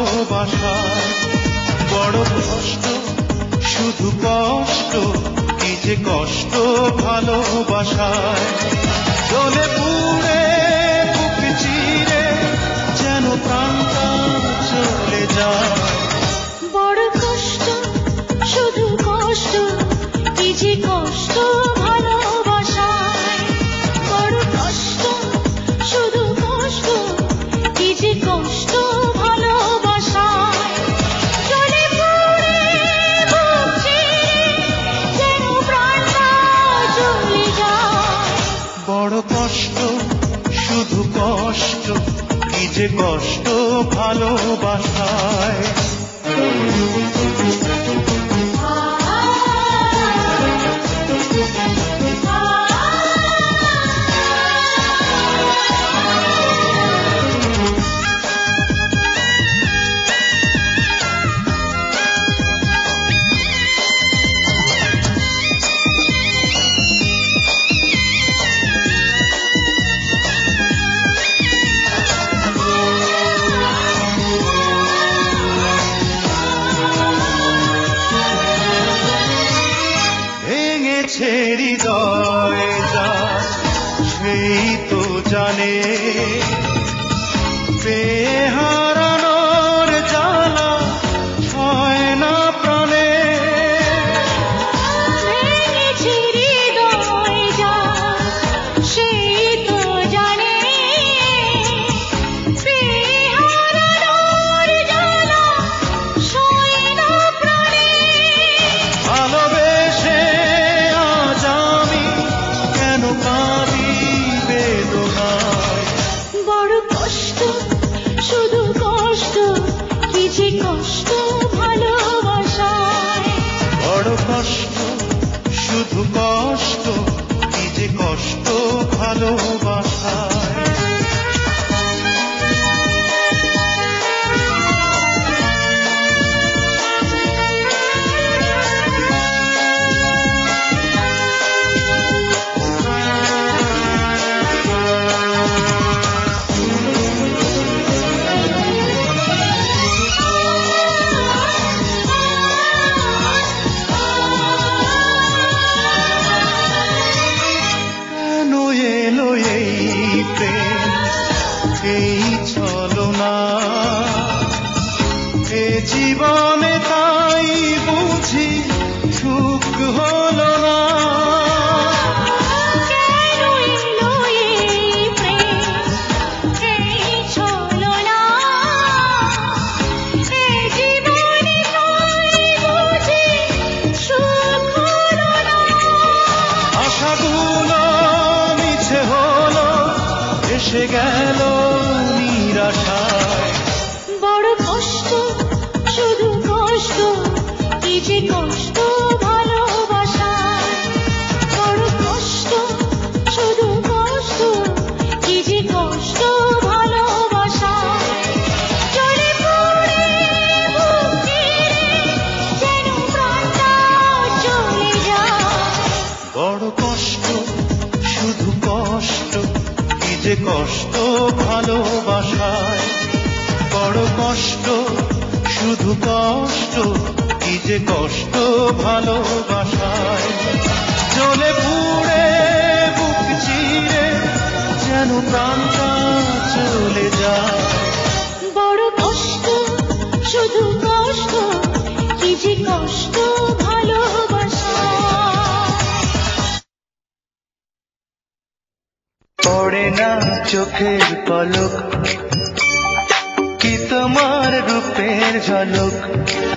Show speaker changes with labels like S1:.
S1: ভালোবাসায়। বড় কষ্ট, শুধু কষ্ট, কি যে কষ্ট ভালোবাসায়। জ্বলে পুড়ে বুক চিরে যেন প্রাণটা চলে যায়।
S2: বড় কষ্ট, শুধু কষ্ট, কি যে কষ্ট ভালোবাসায়। বড় কষ্ট, শুধু কষ্ট, কি যে কষ্ট ভালোবাসায়। জ্বলে পুড়ে বুক চিরে যেন প্রাণটা চলে যায়।
S1: বড় কষ্ট, শুধু কষ্ট, কি যে কষ্ট ভালোবাসায়। ভেঙেছে হৃদয় যা সেই তো জানে, পেয়ে হারানোর জ্বালা হয় না প্রাণে।
S2: ভেঙেছে হৃদয় যা সেই তো জানে, পেয়ে হারানোর জ্বালা সয় না প্রাণে।
S1: ভালোবেসে আজ আমি কেন কাঁদি বেদনায়।
S2: বড় কষ্ট, শুধু কষ্ট, কি যে কষ্ট ভালোবাসায়।
S1: বড় কষ্ট, শুধু কষ্ট, কি যে কষ্ট ভালোবাসায়। কেন এলো এই প্রেম, এই ছলনা, এ জীবনে তাই বুঝি সুখ হলো না।
S2: কেন এলো এই প্রেম, এই ছলনা, এ জীবনে তাই বুঝি সুখ হলো না।
S1: আশাগুলো মিছে হলো, এসে গেল নিরাশায়।
S2: বড় কষ্ট, শুধু কষ্ট, কি যে কষ্ট ভালোবাসায়। বড় কষ্ট, শুধু কষ্ট, কি যে কষ্ট ভালোবাসায়। জ্বলে পুড়ে বুক চিরে যেন প্রাণটা চলে যায়।
S1: বড় কষ্ট, শুধু কষ্ট, কি যে কষ্ট ভালোবাসায়। বড় কষ্ট, শুধু কষ্ট, কি যে কষ্ট ভালোবাসায়। জ্বলে পুড়ে বুক চিরে যেন প্রাণটা চলে যায়।
S2: বড় কষ্ট, শুধু কষ্ট, কি যে কষ্ট ভালোবাসায়।
S1: পড়ে না চোখের পলক, কি তোমার রূপের ঝলক।